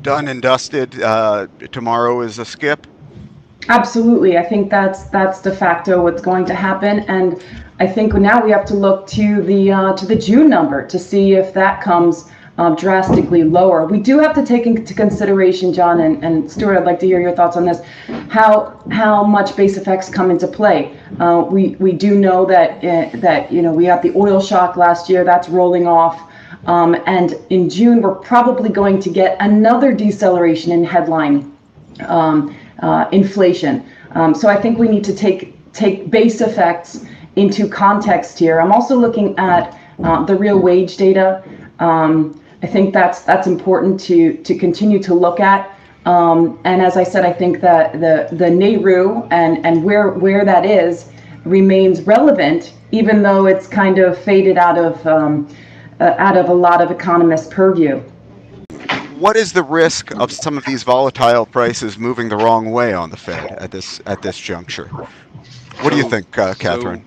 done and dusted? Tomorrow is a skip? Absolutely. I think that's de facto what's going to happen. And I think now we have to look to the June number to see if that comes drastically lower. We do have to take into consideration, John and Stuart, I'd like to hear your thoughts on this, how much base effects come into play. We do know that we had the oil shock last year, that's rolling off. And in June, we're probably going to get another deceleration in headline inflation. So I think we need to take base effects into context here. I'm also looking at the real wage data. I think that's important to continue to look at. And as I said, I think that the NARU and where that is remains relevant, even though it's kind of faded out of a lot of economists' purview. What is the risk of some of these volatile prices moving the wrong way on the Fed at this juncture? What do you think, Kathryn?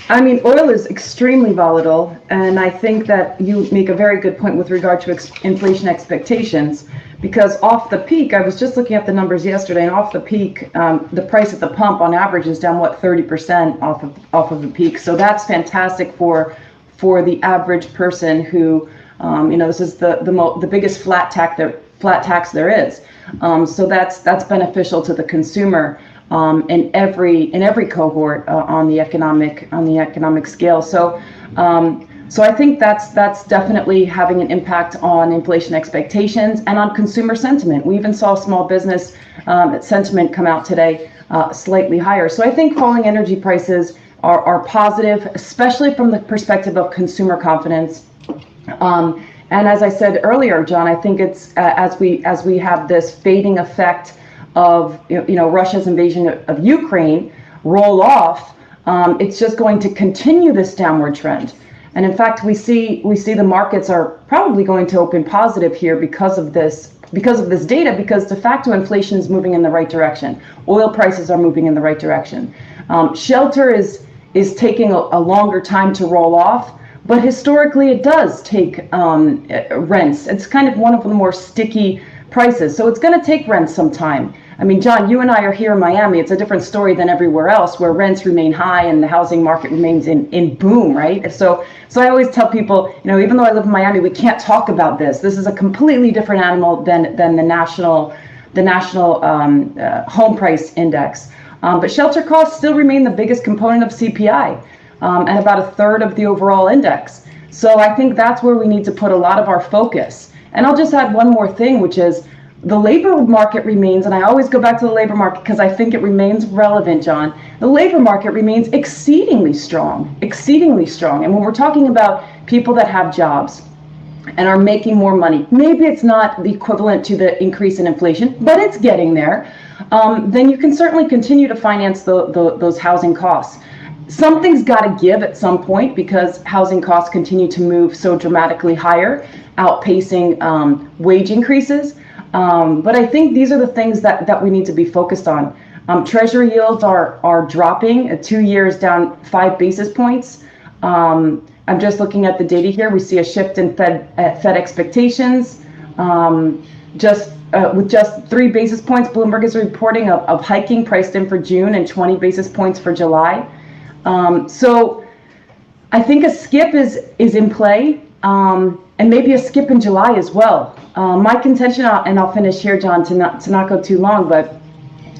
I mean, oil is extremely volatile, and I think that you make a very good point with regard to inflation expectations, because off the peak, I was just looking at the numbers yesterday, and off the peak, the price at the pump on average is down 30% off of the peak. So that's fantastic for the average person who, this is the biggest flat tax there is. So that's beneficial to the consumer. In every cohort on the economic scale. So I think that's definitely having an impact on inflation expectations and on consumer sentiment. We even saw small business sentiment come out today slightly higher. So I think falling energy prices are positive, especially from the perspective of consumer confidence. And as I said earlier, John, I think it's as we have this fading effect of Russia's invasion of Ukraine roll off, it's just going to continue this downward trend. And in fact, we see the markets are probably going to open positive here because of this data, because de facto inflation is moving in the right direction. Oil prices are moving in the right direction. Shelter is taking a longer time to roll off, but historically it does take rents. It's kind of one of the more sticky prices, so it's going to take rents some time. I mean, John, you and I are here in Miami. It's a different story than everywhere else, where rents remain high and the housing market remains in boom, right? So I always tell people, even though I live in Miami, we can't talk about this. This is a completely different animal than the national home price index. But shelter costs still remain the biggest component of CPI, and about a third of the overall index. So I think that's where we need to put a lot of our focus. And I'll just add one more thing, which is the labor market remains, and I always go back to the labor market because I think it remains relevant, John. The labor market remains exceedingly strong. And when we're talking about people that have jobs and are making more money, maybe it's not the equivalent to the increase in inflation, but it's getting there, then you can certainly continue to finance those housing costs. Something's got to give at some point because housing costs continue to move so dramatically higher, outpacing wage increases. But I think these are the things that we need to be focused on. Treasury yields are dropping, 2 years down 5 basis points. I'm just looking at the data here. We see a shift in Fed expectations. With just 3 basis points, Bloomberg is reporting of hiking priced in for June and 20 basis points for July. So I think a skip is in play, and maybe a skip in July as well. My contention, and I'll finish here, John, to not go too long, but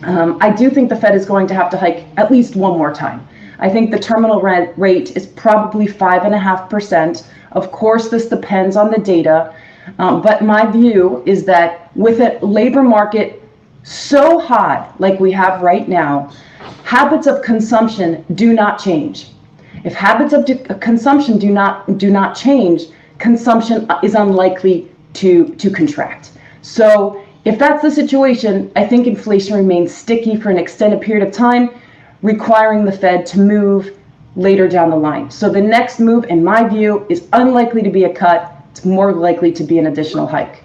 I do think the Fed is going to have to hike at least one more time. I think the terminal rate is probably 5.5%. Of course, this depends on the data, but my view is that with a labor market so hot like we have right now, habits of consumption do not change. If habits of consumption do not change, consumption is unlikely to contract. So if that's the situation, I think inflation remains sticky for an extended period of time, requiring the Fed to move later down the line. So the next move, in my view, is unlikely to be a cut. It's more likely to be an additional hike.